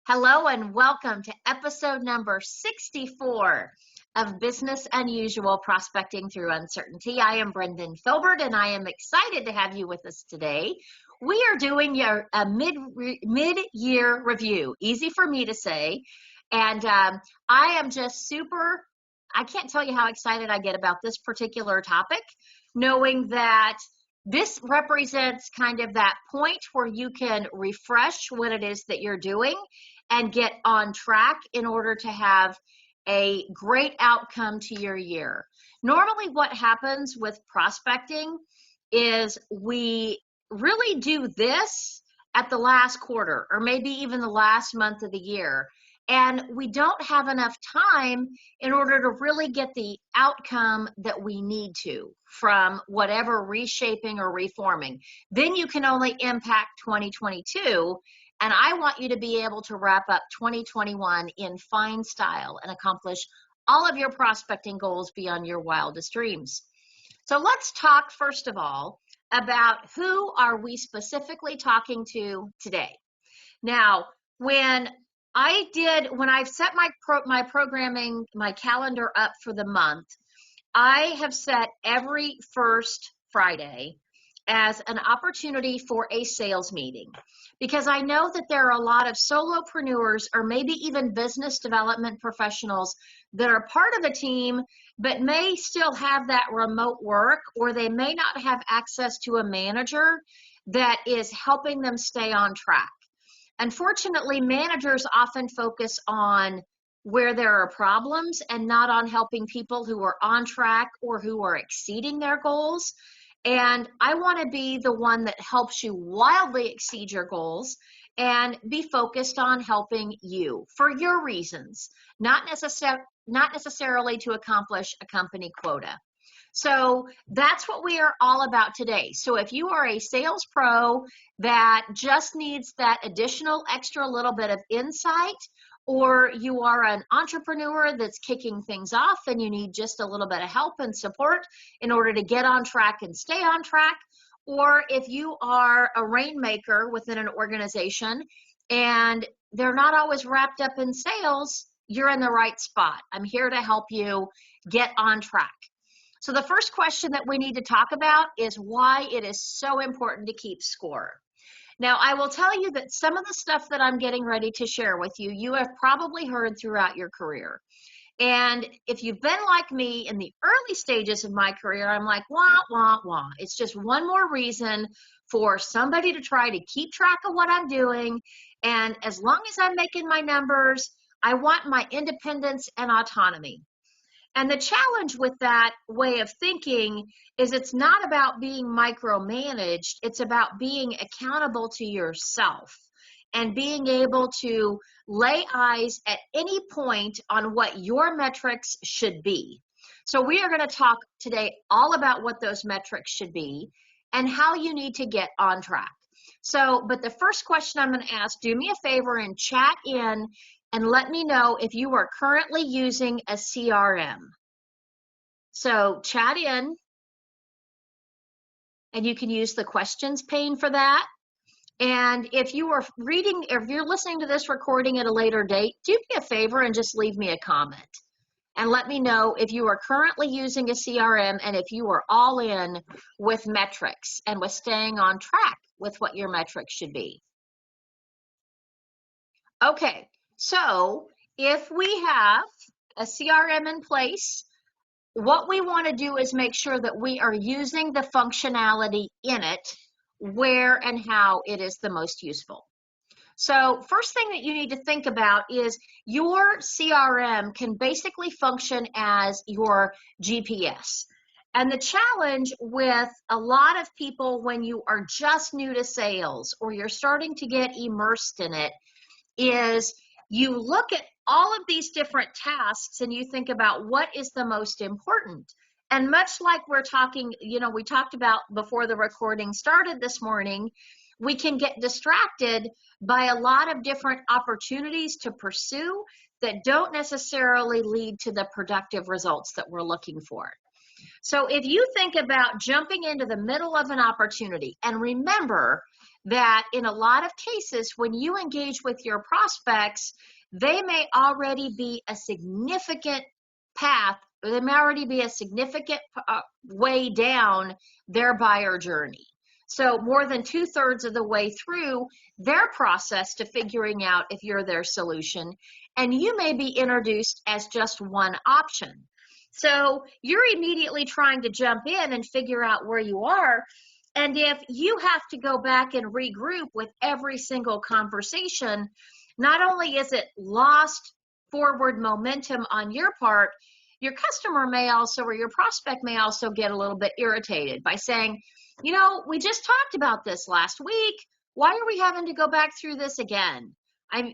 Hello and welcome to episode number 64 of Business Unusual Prospecting Through Uncertainty. I am Brendan Filbert and I am excited to have you with us today. We are doing a mid-year review, easy for me to say, and I am just I can't tell you how excited I get about this particular topic, knowing that this represents kind of that point where you can refresh what it is that you're doing and get on track in order to have a great outcome to your year. Normally what happens with prospecting is we really do this at the last quarter or maybe even the last month of the year. And we don't have enough time in order to really get the outcome that we need to from whatever reshaping or reforming. Then you can only impact 2022. And I want you to be able to wrap up 2021 in fine style and accomplish all of your prospecting goals beyond your wildest dreams. So let's talk first of all about who are we specifically talking to today. Now, when I set my programming, my calendar up for the month, I have set every first Friday as an opportunity for a sales meeting, because I know that there are a lot of solopreneurs or maybe even business development professionals that are part of a team but may still have that remote work, or they may not have access to a manager that is helping them stay on track. Unfortunately, managers often focus on where there are problems and not on helping people who are on track or who are exceeding their goals. And I want to be the one that helps you wildly exceed your goals and be focused on helping you for your reasons, not necessarily to accomplish a company quota. So that's what we are all about today. So if you are a sales pro that just needs that additional extra little bit of insight, or you are an entrepreneur that's kicking things off and you need just a little bit of help and support in order to get on track and stay on track, or if you are a rainmaker within an organization and they're not always wrapped up in sales, you're in the right spot. I'm here to help you get on track. So the first question that we need to talk about is why it is so important to keep score. Now, I will tell you that some of the stuff that I'm getting ready to share with you, you have probably heard throughout your career. And if you've been like me in the early stages of my career, I'm like, wah, wah, wah. It's just one more reason for somebody to try to keep track of what I'm doing. And as long as I'm making my numbers, I want my independence and autonomy. And the challenge with that way of thinking is it's not about being micromanaged, it's about being accountable to yourself and being able to lay eyes at any point on what your metrics should be. So we are going to talk today all about what those metrics should be and how you need to get on track. But the first question I'm going to ask, do me a favor and chat in and let me know if you are currently using a CRM. So chat in, and you can use the questions pane for that. And if you are if you're listening to this recording at a later date, do me a favor and just leave me a comment. And let me know if you are currently using a CRM and if you are all in with metrics and with staying on track with what your metrics should be. Okay. So if we have a CRM in place, what we want to do is make sure that we are using the functionality in it where and how it is the most useful. So first thing that you need to think about is your CRM can basically function as your GPS. And the challenge with a lot of people when you are just new to sales or you're starting to get immersed in it is you look at all of these different tasks and you think about what is the most important. And much like we talked about before the recording started this morning, we can get distracted by a lot of different opportunities to pursue that don't necessarily lead to the productive results that we're looking for. So if you think about jumping into the middle of an opportunity, and remember that in a lot of cases, when you engage with your prospects, they may already be a significant path, or they may already be a significant way down their buyer journey. So more than 2/3 of the way through their process to figuring out if you're their solution, and you may be introduced as just one option. So you're immediately trying to jump in and figure out where you are. And if you have to go back and regroup with every single conversation, not only is it lost forward momentum on your part, your customer may also, or your prospect may also get a little bit irritated by saying, you know, we just talked about this last week. Why are we having to go back through this again?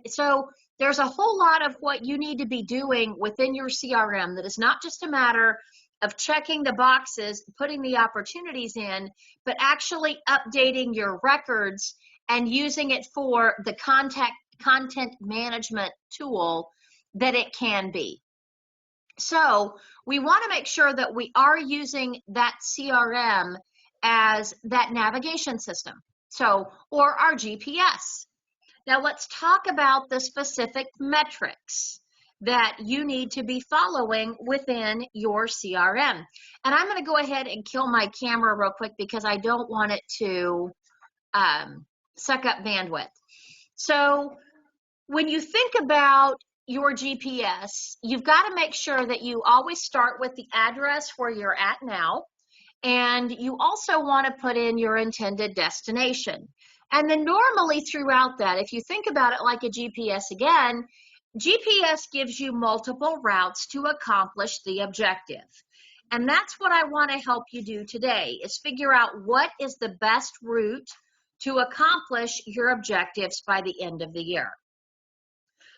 So there's a whole lot of what you need to be doing within your CRM that is not just a matter of checking the boxes, putting the opportunities in, but actually updating your records and using it for the content management tool that it can be. So we want to make sure that we are using that CRM as that navigation system, or our GPS. Now let's talk about the specific metrics that you need to be following within your CRM. And I'm going to go ahead and kill my camera real quick because I don't want it to suck up bandwidth. So when you think about your GPS, you've got to make sure that you always start with the address where you're at now. And you also want to put in your intended destination. And then normally throughout that, if you think about it like a GPS again, GPS gives you multiple routes to accomplish the objective. And that's what I want to help you do today, is figure out what is the best route to accomplish your objectives by the end of the year.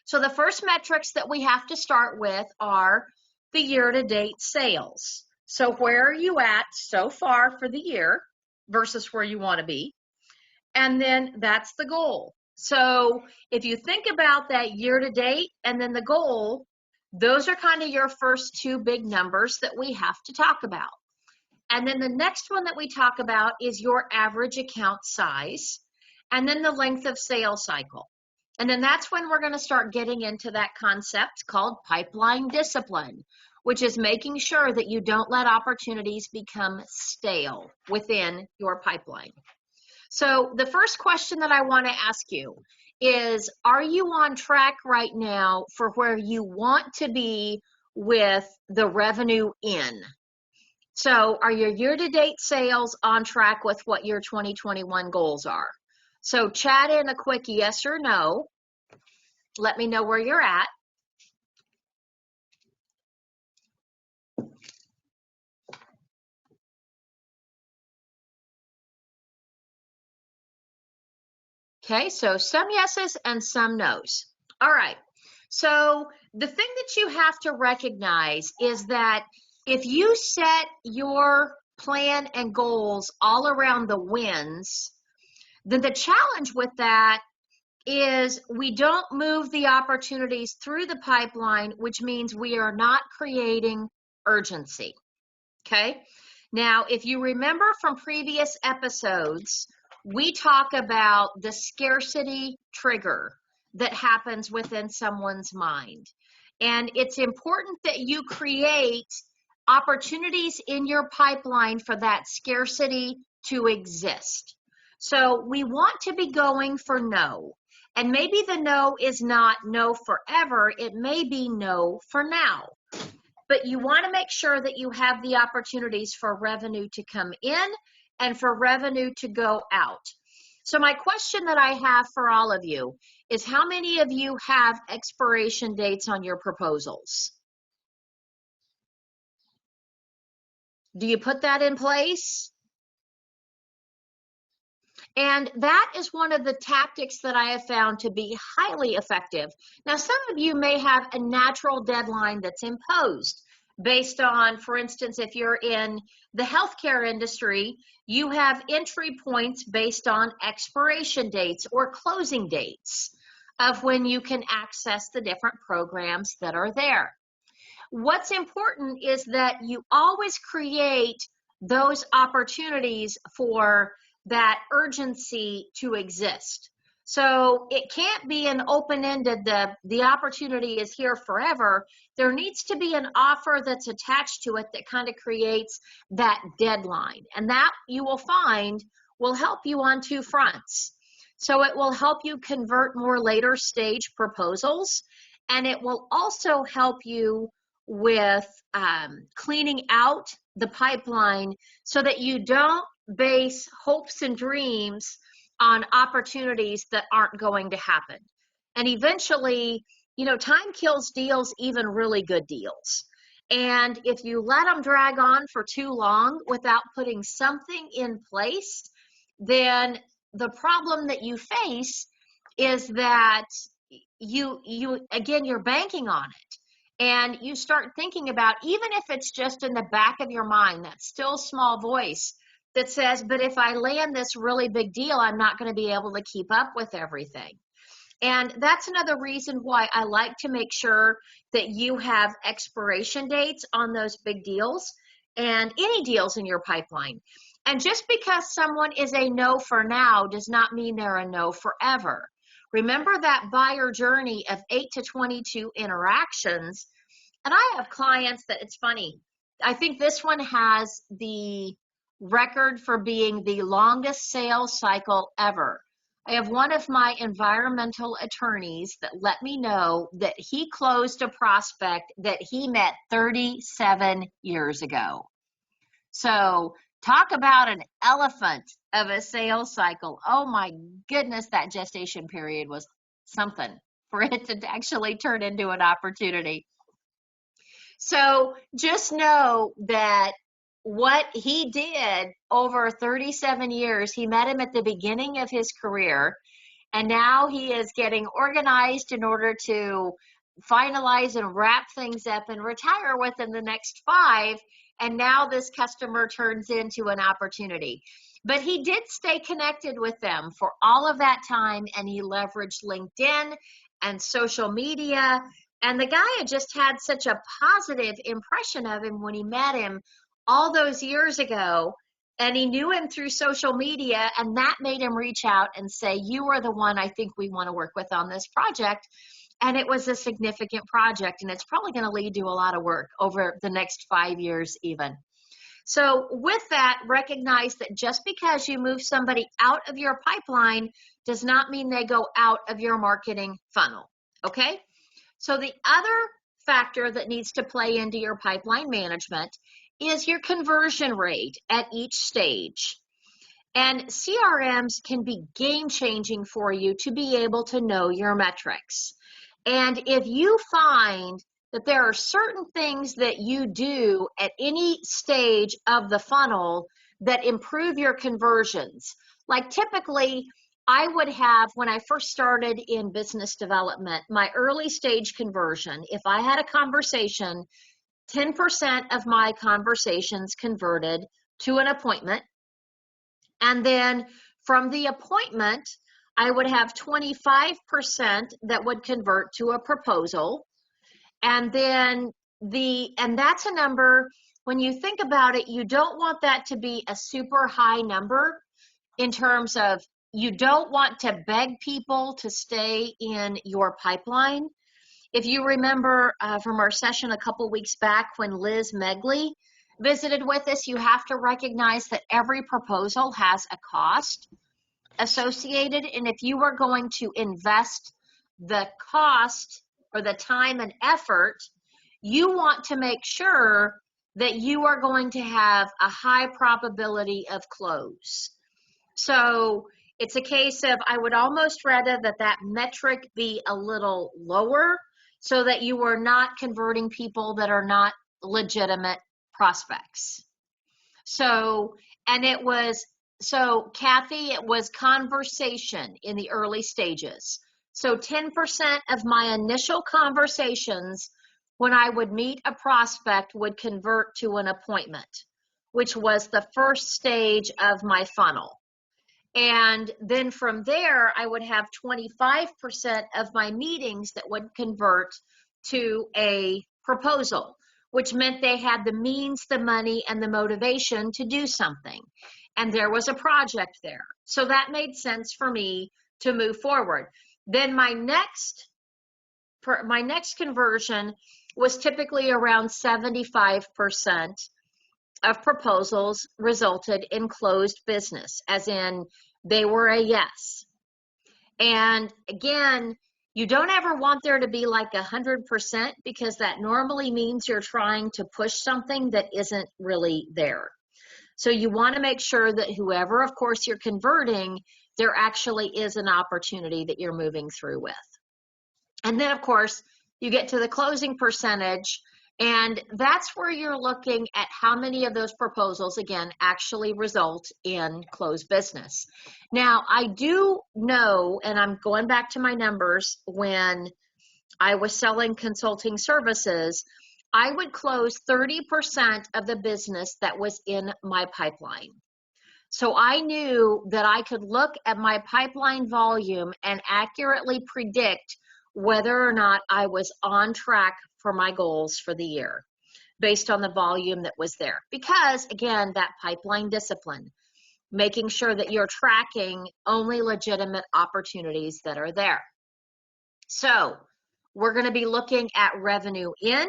So the first metrics that we have to start with are the year-to-date sales. So where are you at so far for the year versus where you want to be? And then that's the goal. So if you think about that year-to-date and then the goal, those are kind of your first two big numbers that we have to talk about. And then the next one that we talk about is your average account size, and then the length of sales cycle. And then that's when we're going to start getting into that concept called pipeline discipline, which is making sure that you don't let opportunities become stale within your pipeline. So the first question that I want to ask you is, are you on track right now for where you want to be with the revenue in? So are your year-to-date sales on track with what your 2021 goals are? So chat in a quick yes or no. Let me know where you're at. Okay, so some yeses and some nos. All right, so the thing that you have to recognize is that if you set your plan and goals all around the wins, then the challenge with that is we don't move the opportunities through the pipeline, which means we are not creating urgency. Okay, now if you remember from previous episodes, we talk about the scarcity trigger that happens within someone's mind. And it's important that you create opportunities in your pipeline for that scarcity to exist. So we want to be going for no. And maybe the no is not no forever, it may be no for now. But you want to make sure that you have the opportunities for revenue to come in and for revenue to go out. So my question that I have for all of you is, how many of you have expiration dates on your proposals? Do you put that in place? And that is one of the tactics that I have found to be highly effective. Now, some of you may have a natural deadline that's imposed based on, for instance, if you're in the healthcare industry, you have entry points based on expiration dates or closing dates of when you can access the different programs that are there. What's important is that you always create those opportunities for that urgency to exist. So it can't be an open-ended, the opportunity is here forever. There needs to be an offer that's attached to it that kind of creates that deadline. And that you will find will help you on two fronts. So it will help you convert more later stage proposals, and it will also help you with cleaning out the pipeline so that you don't base hopes and dreams on opportunities that aren't going to happen. And eventually, time kills deals, even really good deals. And if you let them drag on for too long without putting something in place, then the problem that you face is that you're banking on it. And you start thinking about, even if it's just in the back of your mind, that still small voice that says, but if I land this really big deal, I'm not going to be able to keep up with everything. And that's another reason why I like to make sure that you have expiration dates on those big deals and any deals in your pipeline. And just because someone is a no for now does not mean they're a no forever. Remember that buyer journey of 8 to 22 interactions. And I have clients that, it's funny, I think this one has the record for being the longest sales cycle ever. I have one of my environmental attorneys that let me know that he closed a prospect that he met 37 years ago. So talk about an elephant of a sales cycle. Oh my goodness, that gestation period was something for it to actually turn into an opportunity. So just know that what he did over 37 years, he met him at the beginning of his career, and now he is getting organized in order to finalize and wrap things up and retire within the next 5. And now this customer turns into an opportunity. But he did stay connected with them for all of that time, and he leveraged LinkedIn and social media. And the guy had just had such a positive impression of him when he met him all those years ago, and he knew him through social media, and that made him reach out and say, you are the one I think we want to work with on this project. And it was a significant project, and it's probably going to lead to a lot of work over the next 5 years even. So with that, recognize that just because you move somebody out of your pipeline does not mean they go out of your marketing funnel, okay? So the other factor that needs to play into your pipeline management is your conversion rate at each stage. And CRMs can be game-changing for you to be able to know your metrics. And if you find that there are certain things that you do at any stage of the funnel that improve your conversions, like typically I would have, when I first started in business development, my early stage conversion, if I had a conversation, 10% of my conversations converted to an appointment. And then from the appointment, I would have 25% that would convert to a proposal. And then and that's a number, when you think about it, you don't want that to be a super high number in terms of, you don't want to beg people to stay in your pipeline. If you remember from our session a couple weeks back when Liz Megley visited with us, you have to recognize that every proposal has a cost associated. And if you are going to invest the cost or the time and effort, you want to make sure that you are going to have a high probability of close. So it's a case of, I would almost rather that metric be a little lower so that you are not converting people that are not legitimate prospects. So, Kathy, it was conversation in the early stages. So 10% of my initial conversations when I would meet a prospect would convert to an appointment, which was the first stage of my funnel. And then from there, I would have 25% of my meetings that would convert to a proposal, which meant they had the means, the money, and the motivation to do something. and there was a project there. So that made sense for me to move forward. Then my next conversion was typically around 75% of proposals resulted in closed business, as in they were a yes. And again, you don't ever want there to be like 100% because that normally means you're trying to push something that isn't really there. So you want to make sure that whoever, of course, you're converting, there actually is an opportunity that you're moving through with. And then, of course, you get to the closing percentage, and that's where you're looking at how many of those proposals, again, actually result in closed business. Now, I do know, and I'm going back to my numbers, when I was selling consulting services, I would close 30% of the business that was in my pipeline. So I knew that I could look at my pipeline volume and accurately predict whether or not I was on track for my goals for the year based on the volume that was there. Because again, that pipeline discipline, making sure that you're tracking only legitimate opportunities that are there. So we're going to be looking at revenue in.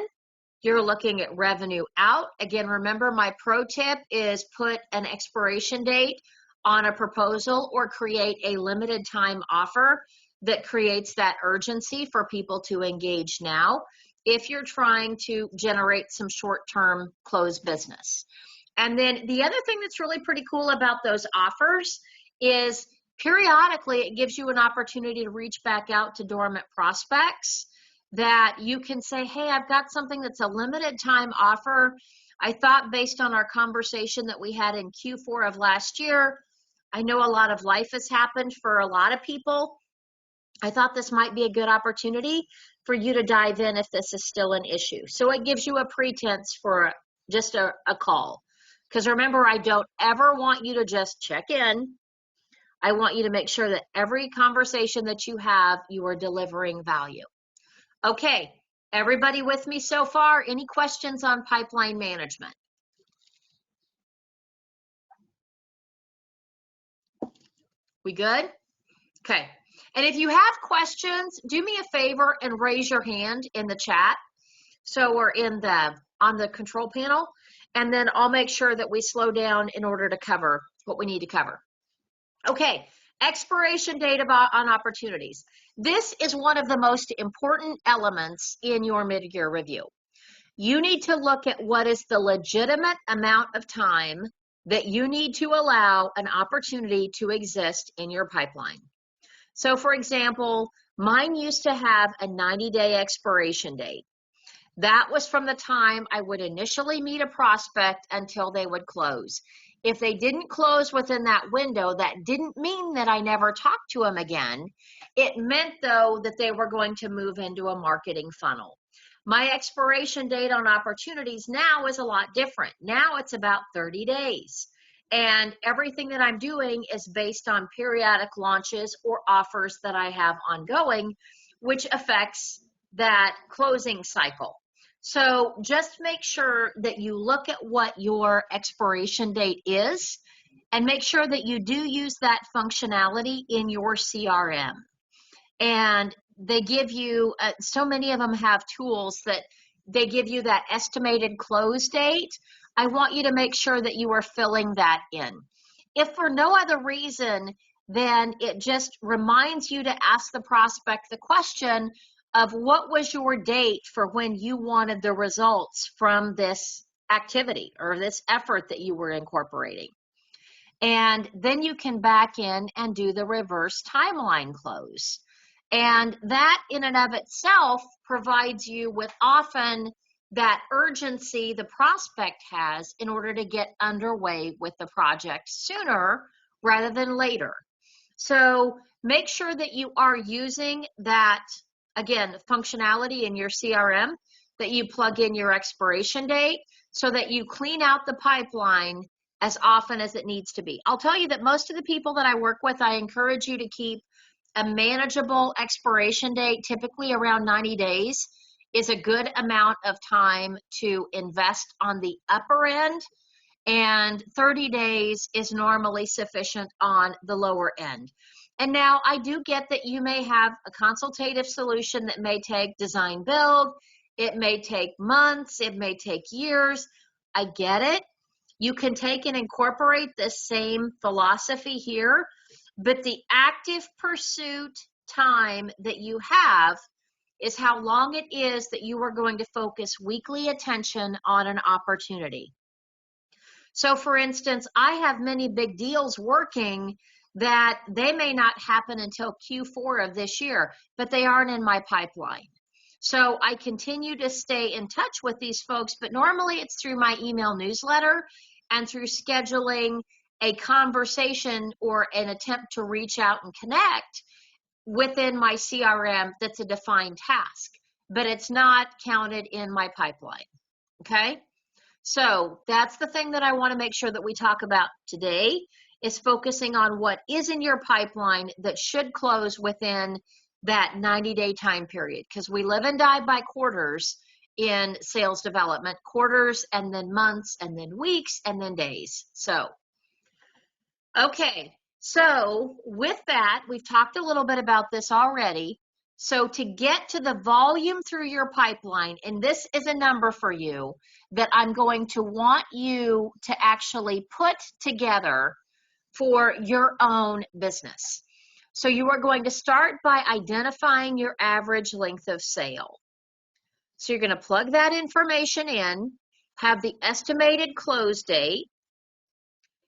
You're looking at revenue out. Again, remember my pro tip is put an expiration date on a proposal or create a limited time offer that creates that urgency for people to engage now if you're trying to generate some short-term closed business. And then the other thing that's really pretty cool about those offers is periodically it gives you an opportunity to reach back out to dormant prospects that you can say, hey, I've got something that's a limited time offer. I thought based on our conversation that we had in Q4 of last year, I know a lot of life has happened for a lot of people. I thought this might be a good opportunity for you to dive in if this is still an issue. So it gives you a pretense for just a call. Because remember, I don't ever want you to just check in. I want you to make sure that every conversation that you have, you are delivering value. Okay, everybody with me so far? Any questions on pipeline management? We good? Okay. And if you have questions, do me a favor and raise your hand in the chat. So we're on the control panel, and then I'll make sure that we slow down in order to cover what we need to cover. Okay, expiration date on opportunities. This is one of the most important elements in your mid-year review. You need to look at what is the legitimate amount of time that you need to allow an opportunity to exist in your pipeline. So for example, mine used to have a 90-day expiration date. That was from the time I would initially meet a prospect until they would close. If they didn't close within that window, that didn't mean that I never talked to them again. It meant, though, that they were going to move into a marketing funnel. My expiration date on opportunities now is a lot different. Now it's about 30 days. And everything that I'm doing is based on periodic launches or offers that I have ongoing, which affects that closing cycle. So just make sure that you look at what your expiration date is and make sure that you do use that functionality in your CRM. And they give you, so many of them have tools that they give you that estimated close date. I want you to make sure that you are filling that in. If for no other reason, then it just reminds you to ask the prospect the question of what was your date for when you wanted the results from this activity or this effort that you were incorporating. And then you can back in and do the reverse timeline close. And that in and of itself provides you with often that urgency the prospect has in order to get underway with the project sooner rather than later. So make sure that you are using that, again, functionality in your CRM, that you plug in your expiration date so that you clean out the pipeline as often as it needs to be. I'll tell you that most of the people that I work with, I encourage you to keep a manageable expiration date, typically around 90 days, is a good amount of time to invest on the upper end and 30 days is normally sufficient on the lower end. And now I do get that you may have a consultative solution that may take design build, it may take months, it may take years. I get it. You can take and incorporate this same philosophy here, but the active pursuit time that you have is how long it is that you are going to focus weekly attention on an opportunity. So for instance, I have many big deals working that they may not happen until Q4 of this year, but they aren't in my pipeline. So I continue to stay in touch with these folks, but normally it's through my email newsletter and through scheduling a conversation or an attempt to reach out and connect within my CRM that's a defined task, but it's not counted in my pipeline, okay? So that's the thing that I want to make sure that we talk about today, is focusing on what is in your pipeline that should close within that 90-day time period, because we live and die by quarters in sales development, quarters and then months and then weeks and then days. So, okay, so with that, we've talked a little bit about this already. So to get to the volume through your pipeline, and this is a number for you that I'm going to want you to actually put together for your own business. So you are going to start by identifying your average length of sale. So you're going to plug that information in, have the estimated close date.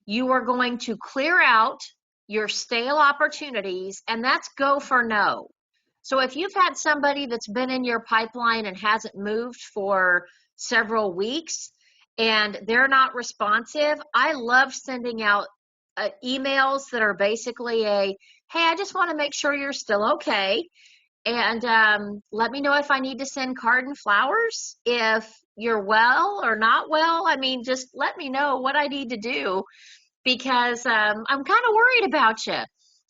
You are going to clear out your stale opportunities, and that's go for no. So if you've had somebody that's been in your pipeline and hasn't moved for several weeks and they're not responsive, I love sending out emails that are basically hey, I just want to make sure you're still okay. And let me know if I need to send card and flowers, if you're well or not well. I mean, just let me know what I need to do, because I'm kind of worried about you.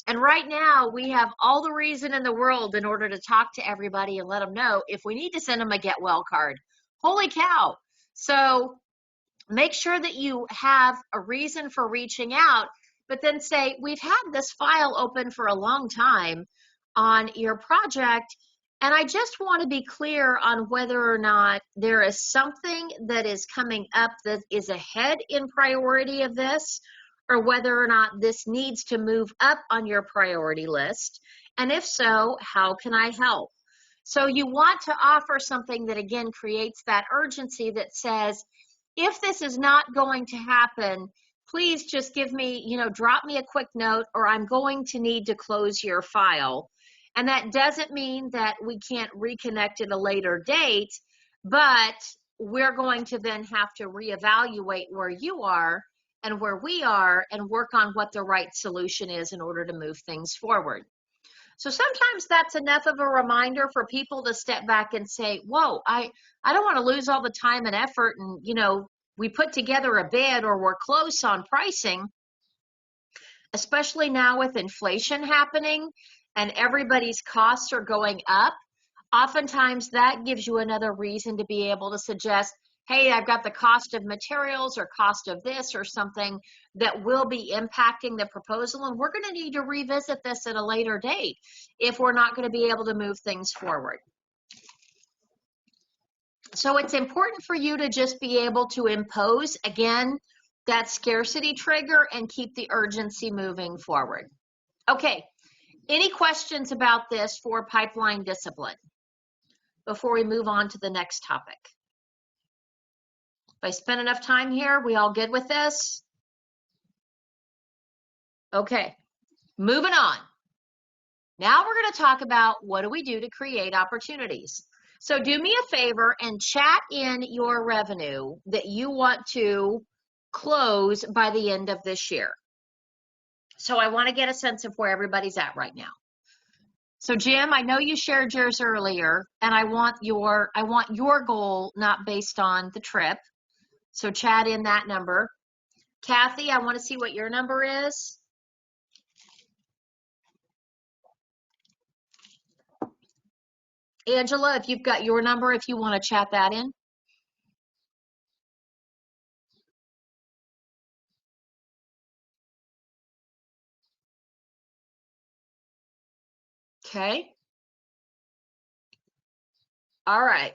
And right now, we have all the reason in the world in order to talk to everybody and let them know if we need to send them a get well card. Holy cow. So make sure that you have a reason for reaching out, but then say, we've had this file open for a long time on your project, and I just want to be clear on whether or not there is something that is coming up that is ahead in priority of this, or whether or not this needs to move up on your priority list. And if so, how can I help? So you want to offer something that, again, creates that urgency that says, if this is not going to happen, please just give me, drop me a quick note, or I'm going to need to close your file. And that doesn't mean that we can't reconnect at a later date, but we're going to then have to reevaluate where you are and where we are and work on what the right solution is in order to move things forward. So sometimes that's enough of a reminder for people to step back and say, whoa, I don't want to lose all the time and effort, and we put together a bid or we're close on pricing, especially now with inflation happening and everybody's costs are going up. Oftentimes that gives you another reason to be able to suggest, hey, I've got the cost of materials or cost of this or something that will be impacting the proposal, and we're going to need to revisit this at a later date if we're not going to be able to move things forward. So it's important for you to just be able to impose, again, that scarcity trigger and keep the urgency moving forward. Okay, any questions about this for pipeline discipline before we move on to the next topic? If I spend enough time here, we all good with this? Okay, moving on. Now we're going to talk about what do we do to create opportunities. So do me a favor and chat in your revenue that you want to close by the end of this year. So I want to get a sense of where everybody's at right now. So Jim, I know you shared yours earlier, and I want your goal not based on the trip. So chat in that number. Kathy, I want to see what your number is. Angela, if you've got your number, if you want to chat that in. Okay. All right.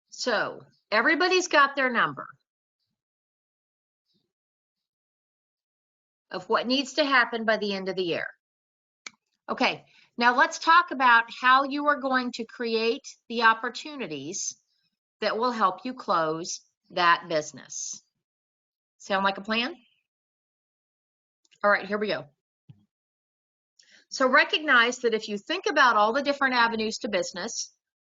So everybody's got their number of what needs to happen by the end of the year. Okay. Now let's talk about how you are going to create the opportunities that will help you close that business. Sound like a plan? All right, here we go. So recognize that if you think about all the different avenues to business,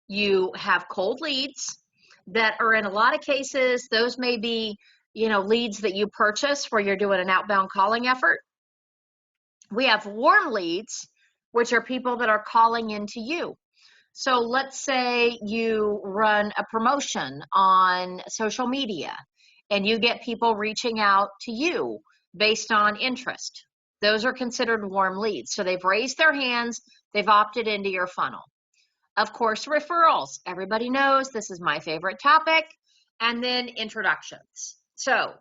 you have cold leads that are, in a lot of cases, those may be, leads that you purchase where you're doing an outbound calling effort. We have warm leads, which are people that are calling into you. So let's say you run a promotion on social media and you get people reaching out to you based on interest. Those are considered warm leads. So they've raised their hands, they've opted into your funnel. Of course, referrals. Everybody knows this is my favorite topic. And then introductions.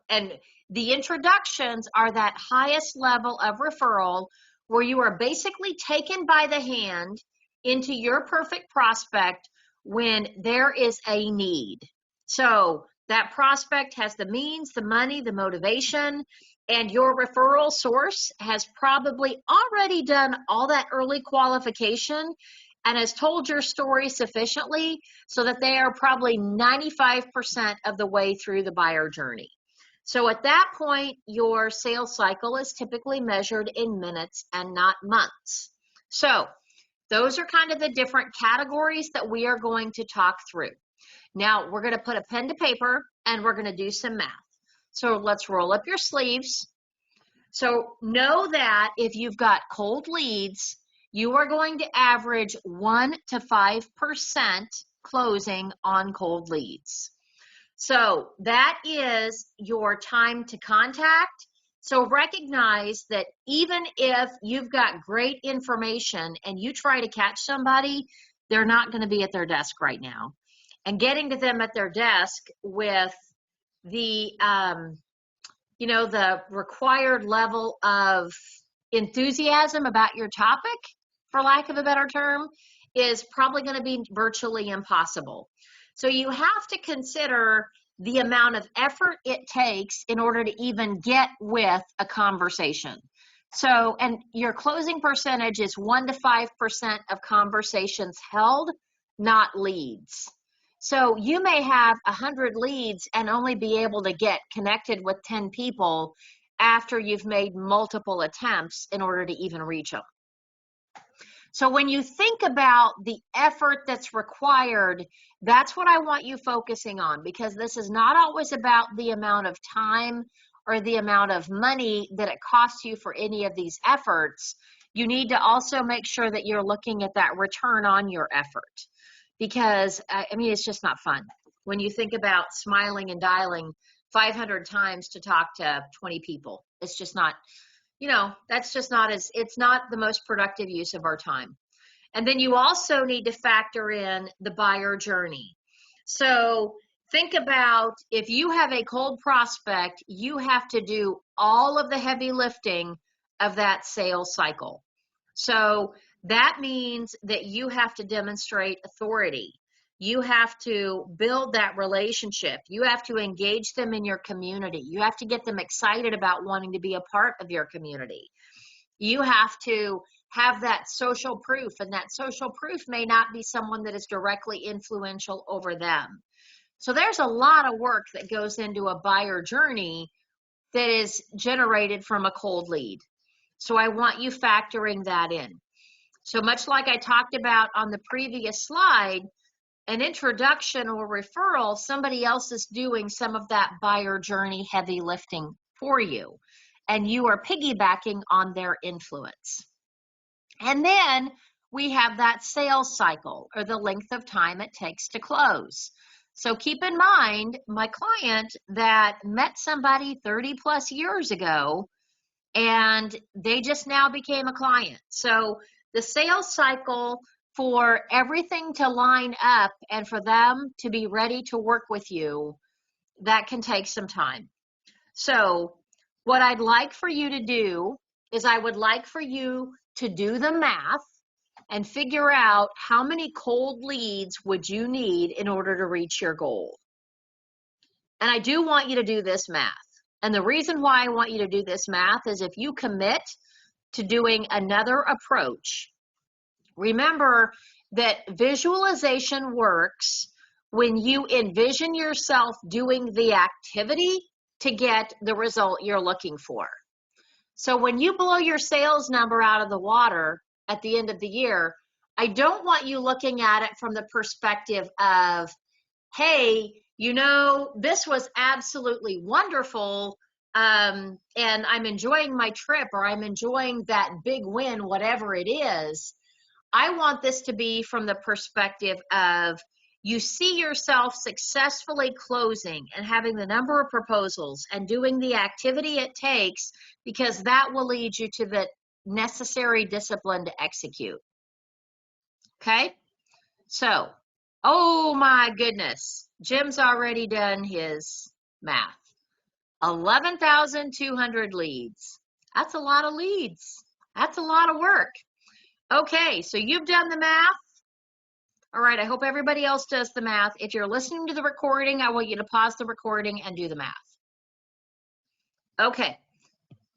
And the introductions are that highest level of referral where you are basically taken by the hand into your perfect prospect when there is a need. So that prospect has the means, the money, the motivation, and your referral source has probably already done all that early qualification and has told your story sufficiently so that they are probably 95% of the way through the buyer journey. So at that point, your sales cycle is typically measured in minutes and not months. So those are kind of the different categories that we are going to talk through. Now we're going to put a pen to paper and we're going to do some math. So let's roll up your sleeves. So know that if you've got cold leads, you are going to average 1 to 5% closing on cold leads. So that is your time to contact. So recognize that even if you've got great information and you try to catch somebody, they're not going to be at their desk right now. And getting to them at their desk with the the required level of enthusiasm about your topic, for lack of a better term, is probably going to be virtually impossible. So you have to consider the amount of effort it takes in order to even get with a conversation. So, and your closing percentage is 1 to 5% of conversations held, not leads. So you may have 100 leads and only be able to get connected with 10 people after you've made multiple attempts in order to even reach them. So when you think about the effort that's required, that's what I want you focusing on, because this is not always about the amount of time or the amount of money that it costs you for any of these efforts. You need to also make sure that you're looking at that return on your effort. Because, it's just not fun. When you think about smiling and dialing 500 times to talk to 20 people, it's just not, it's not the most productive use of our time. And then you also need to factor in the buyer journey. So think about, if you have a cold prospect, you have to do all of the heavy lifting of that sales cycle. So that means that you have to demonstrate authority. You have to build that relationship. You have to engage them in your community. You have to get them excited about wanting to be a part of your community. You have to have that social proof, and that social proof may not be someone that is directly influential over them. So there's a lot of work that goes into a buyer journey that is generated from a cold lead. So I want you factoring that in. So much like I talked about on the previous slide, an introduction or referral, somebody else is doing some of that buyer journey heavy lifting for you, and you are piggybacking on their influence. And then we have that sales cycle, or the length of time it takes to close. So keep in mind, my client that met somebody 30 plus years ago, and they just now became a client. So the sales cycle for everything to line up and for them to be ready to work with you, that can take some time. So what I'd like for you to do is I would like for you to do the math and figure out how many cold leads would you need in order to reach your goal. And I do want you to do this math. And the reason why I want you to do this math is if you commit to doing another approach, remember that visualization works when you envision yourself doing the activity to get the result you're looking for. So when you blow your sales number out of the water at the end of the year, I don't want you looking at it from the perspective of, hey, you know, this was absolutely wonderful, and I'm enjoying my trip, or I'm enjoying that big win, whatever it is. I want this to be from the perspective of you see yourself successfully closing and having the number of proposals and doing the activity it takes, because that will lead you to the necessary discipline to execute. Okay? So, oh my goodness, Jim's already done his math. 11,200 leads. That's a lot of leads. That's a lot of work. Okay, so you've done the math. All right, I hope everybody else does the math. If you're listening to the recording, I want you to pause the recording and do the math. Okay,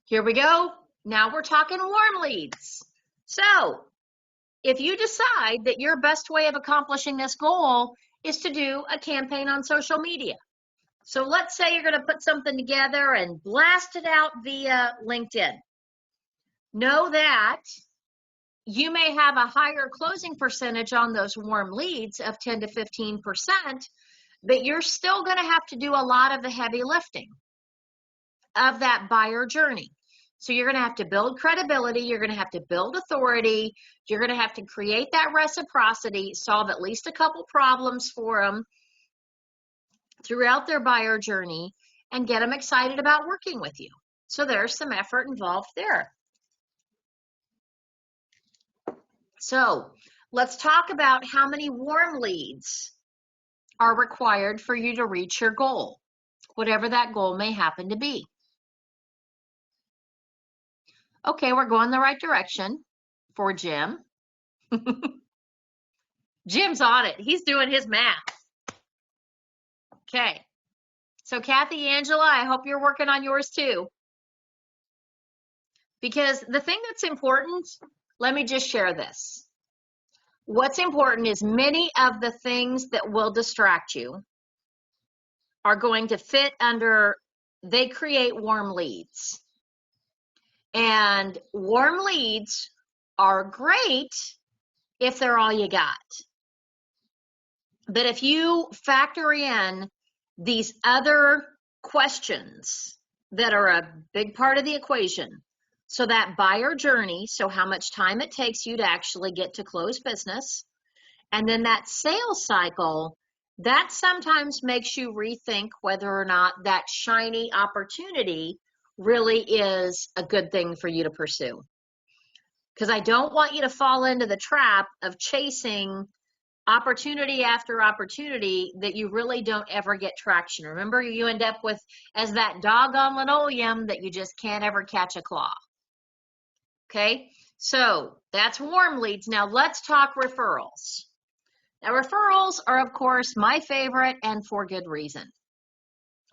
here we go. Now we're talking warm leads. So if you decide that your best way of accomplishing this goal is to do a campaign on social media. So let's say you're going to put something together and blast it out via LinkedIn. Know that you may have a higher closing percentage on those warm leads of 10 to 15%, but you're still going to have to do a lot of the heavy lifting of that buyer journey. So you're going to have to build credibility, you're going to have to build authority, you're going to have to create that reciprocity, solve at least a couple problems for them throughout their buyer journey, and get them excited about working with you. So there's some effort involved there. So let's talk about how many warm leads are required for you to reach your goal, whatever that goal may happen to be. Okay, we're going the right direction for Jim. Jim's on it. He's doing his math. Okay. So Kathy, Angela, I hope you're working on yours too. Because the thing that's important, let me just share this. What's important is many of the things that will distract you are going to fit under, they create warm leads. And warm leads are great if they're all you got. But if you factor in these other questions that are a big part of the equation, so that buyer journey, so how much time it takes you to actually get to close business, and then that sales cycle, that sometimes makes you rethink whether or not that shiny opportunity really is a good thing for you to pursue. Because I don't want you to fall into the trap of chasing opportunity after opportunity that you really don't ever get traction. Remember, you end up with as that dog on linoleum that you just can't ever catch a claw. Okay, so that's warm leads. Now let's talk referrals. Now referrals are, of course, my favorite, and for good reason.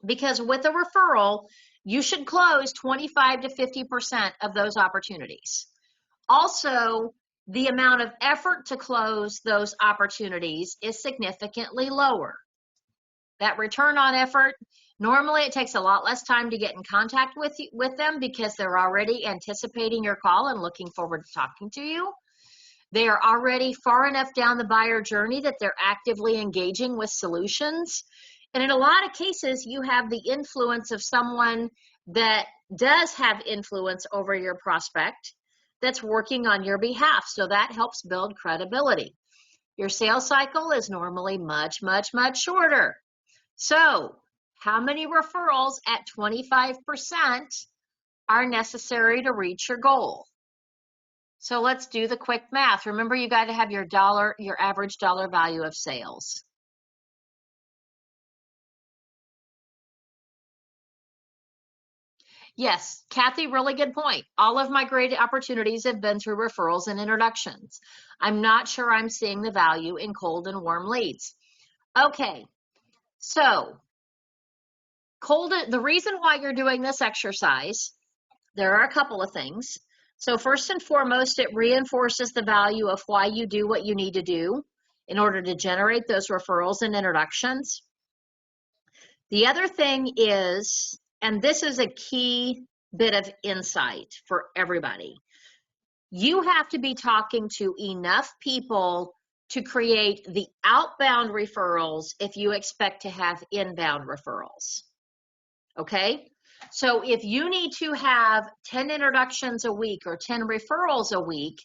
Because with a referral, you should close 25 to 50% of those opportunities. Also, the amount of effort to close those opportunities is significantly lower. That return on effort, normally it takes a lot less time to get in contact with them because they're already anticipating your call and looking forward to talking to you. They are already far enough down the buyer journey that they're actively engaging with solutions. And in a lot of cases, you have the influence of someone that does have influence over your prospect that's working on your behalf. So that helps build credibility. Your sales cycle is normally much, much, much shorter. So how many referrals at 25% are necessary to reach your goal? So let's do the quick math. Remember, you got to have your average dollar value of sales. Yes, Kathy, really good point. All of my great opportunities have been through referrals and introductions. I'm not sure I'm seeing the value in cold and warm leads. Okay, so the reason why you're doing this exercise, there are a couple of things. So first and foremost, it reinforces the value of why you do what you need to do in order to generate those referrals and introductions. The other thing is, and this is a key bit of insight for everybody, you have to be talking to enough people to create the outbound referrals if you expect to have inbound referrals. Okay? So if you need to have 10 introductions a week or 10 referrals a week,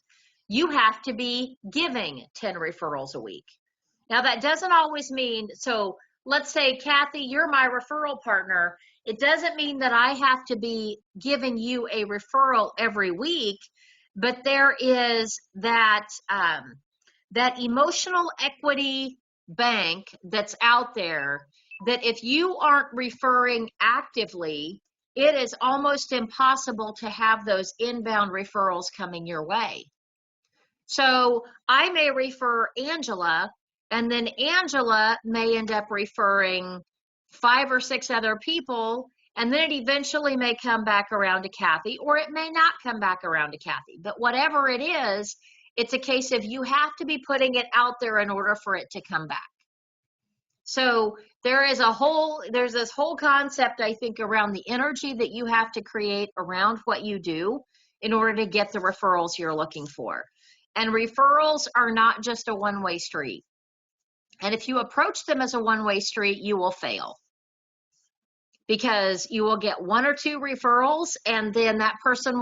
you have to be giving 10 referrals a week. Now that doesn't always mean, so let's say, Kathy, you're my referral partner. It doesn't mean that I have to be giving you a referral every week, but there is that, that emotional equity bank that's out there that if you aren't referring actively, it is almost impossible to have those inbound referrals coming your way. So I may refer Angela, and then Angela may end up referring 5 or 6 other people, and then it eventually may come back around to Kathy, or it may not come back around to Kathy. But whatever it is, it's a case of you have to be putting it out there in order for it to come back. So there's this whole concept, I think, around the energy that you have to create around what you do in order to get the referrals you're looking for. And referrals are not just a one-way street. And if you approach them as a one-way street, you will fail. Because you will get 1 or 2 referrals, and then that person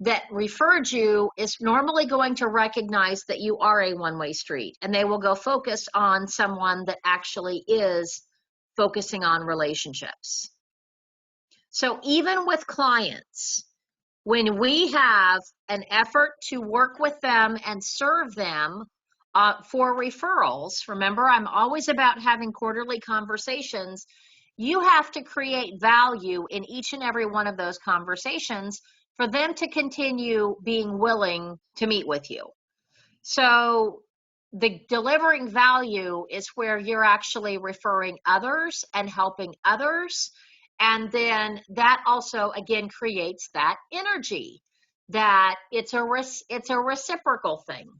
that referred you is normally going to recognize that you are a one-way street, and they will go focus on someone that actually is focusing on relationships. So even with clients, when we have an effort to work with them and serve them for referrals, remember, I'm always about having quarterly conversations. You have to create value in each and every one of those conversations for them to continue being willing to meet with you. So the delivering value is where you're actually referring others and helping others. And then that also, again, creates that energy that it's a reciprocal thing.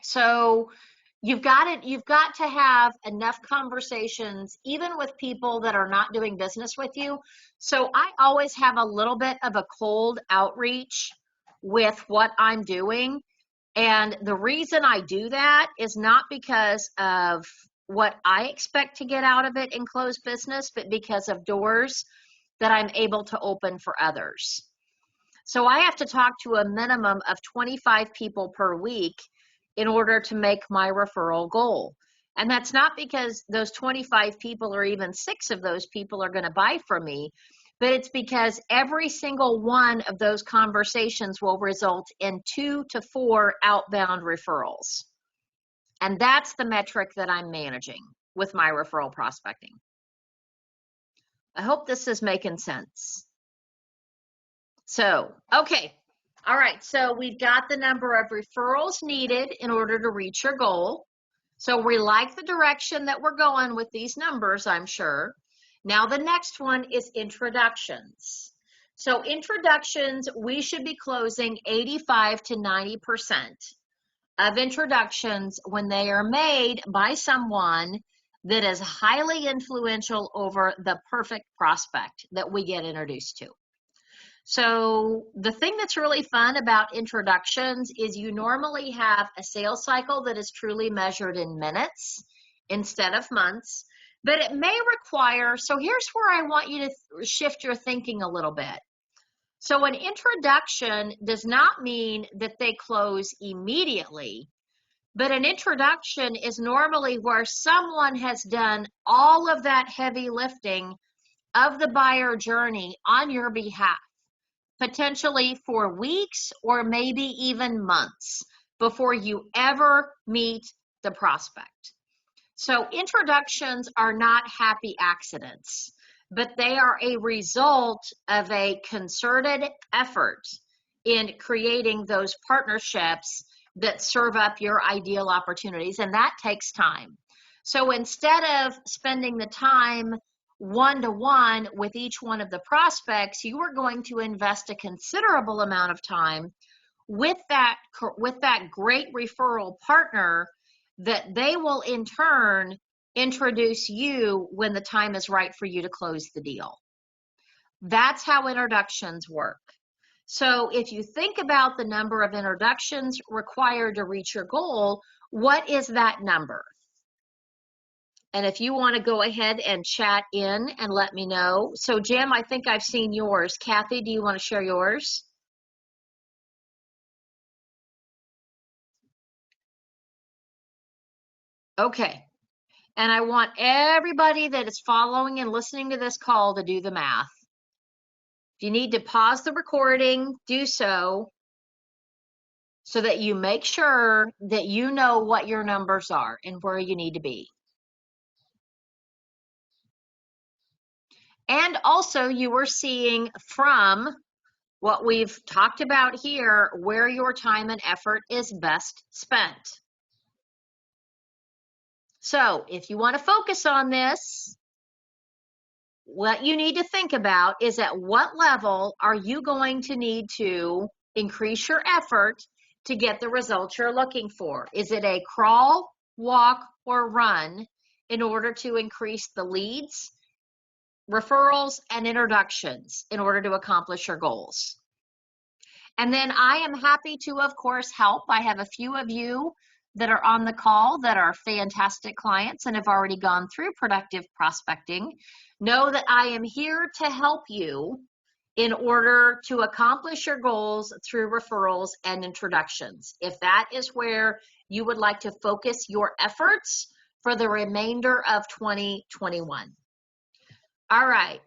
So you've got to have enough conversations, even with people that are not doing business with you. So I always have a little bit of a cold outreach with what I'm doing. And the reason I do that is not because of what I expect to get out of it in closed business, but because of doors that I'm able to open for others. So I have to talk to a minimum of 25 people per week in order to make my referral goal. And that's not because those 25 people or even 6 of those people are going to buy from me, but it's because every single one of those conversations will result in 2 to 4 outbound referrals. And that's the metric that I'm managing with my referral prospecting. I hope this is making sense. So, okay. All right, so we've got the number of referrals needed in order to reach your goal. So we like the direction that we're going with these numbers, I'm sure. Now the next one is introductions. So introductions, we should be closing 85 to 90% of introductions when they are made by someone that is highly influential over the perfect prospect that we get introduced to. So the thing that's really fun about introductions is you normally have a sales cycle that is truly measured in minutes instead of months, but it may require, so here's where I want you to shift your thinking a little bit. So an introduction does not mean that they close immediately, but an introduction is normally where someone has done all of that heavy lifting of the buyer journey on your behalf, potentially for weeks or maybe even months before you ever meet the prospect. So introductions are not happy accidents. but they are a result of a concerted effort in creating those partnerships that serve up your ideal opportunities, and that takes time. So instead of spending the time one-to-one with each one of the prospects, you are going to invest a considerable amount of time with that great referral partner that they will in turn introduce you when the time is right for you to close the deal. That's how introductions work. So if you think about the number of introductions required to reach your goal, what is that number? And if you want to go ahead and chat in and let me know. So Jim, I think I've seen yours. Kathy, do you want to share yours? Okay. And I want everybody that is following and listening to this call to do the math. If you need to pause the recording, do so that you make sure that you know what your numbers are and where you need to be. And also you are seeing from what we've talked about here, where your time and effort is best spent. So if you want to focus on this, what you need to think about is at what level are you going to need to increase your effort to get the results you're looking for? Is it a crawl, walk, or run in order to increase the leads, referrals, and introductions in order to accomplish your goals? And then I am happy to, of course, help. I have a few of you that are on the call that are fantastic clients and have already gone through productive prospecting. Know that I am here to help you in order to accomplish your goals through referrals and introductions. If that is where you would like to focus your efforts for the remainder of 2021. All right.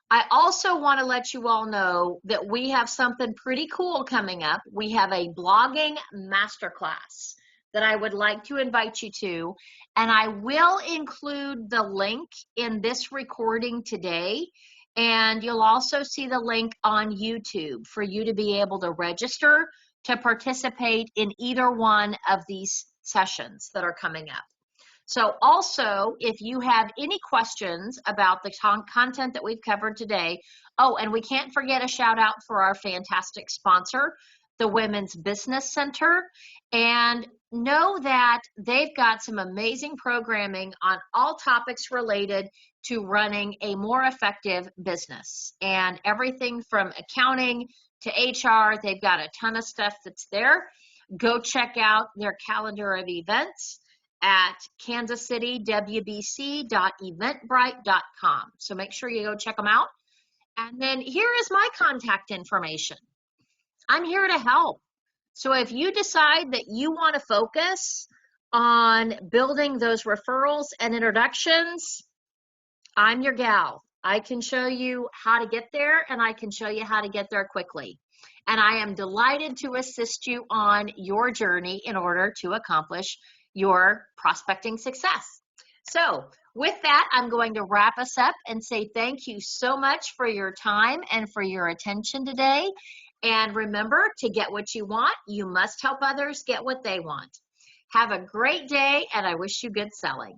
I also want to let you all know that we have something pretty cool coming up. We have a blogging masterclass that I would like to invite you to, and I will include the link in this recording today, and you'll also see the link on YouTube for you to be able to register to participate in either one of these sessions that are coming up. So also, if you have any questions about the content that we've covered today, oh, and we can't forget a shout out for our fantastic sponsor, the Women's Business Center, and know that they've got some amazing programming on all topics related to running a more effective business, and everything from accounting to HR. They've got a ton of stuff that's there. Go check out their calendar of events at kansascitywbc.eventbrite.com. So make sure you go check them out. And then here is my contact information. I'm here to help. So if you decide that you want to focus on building those referrals and introductions, I'm your gal. I can show you how to get there, and I can show you how to get there quickly. And I am delighted to assist you on your journey in order to accomplish your prospecting success. So with that, I'm going to wrap us up and say thank you so much for your time and for your attention today. And remember, to get what you want, you must help others get what they want. Have a great day, and I wish you good selling.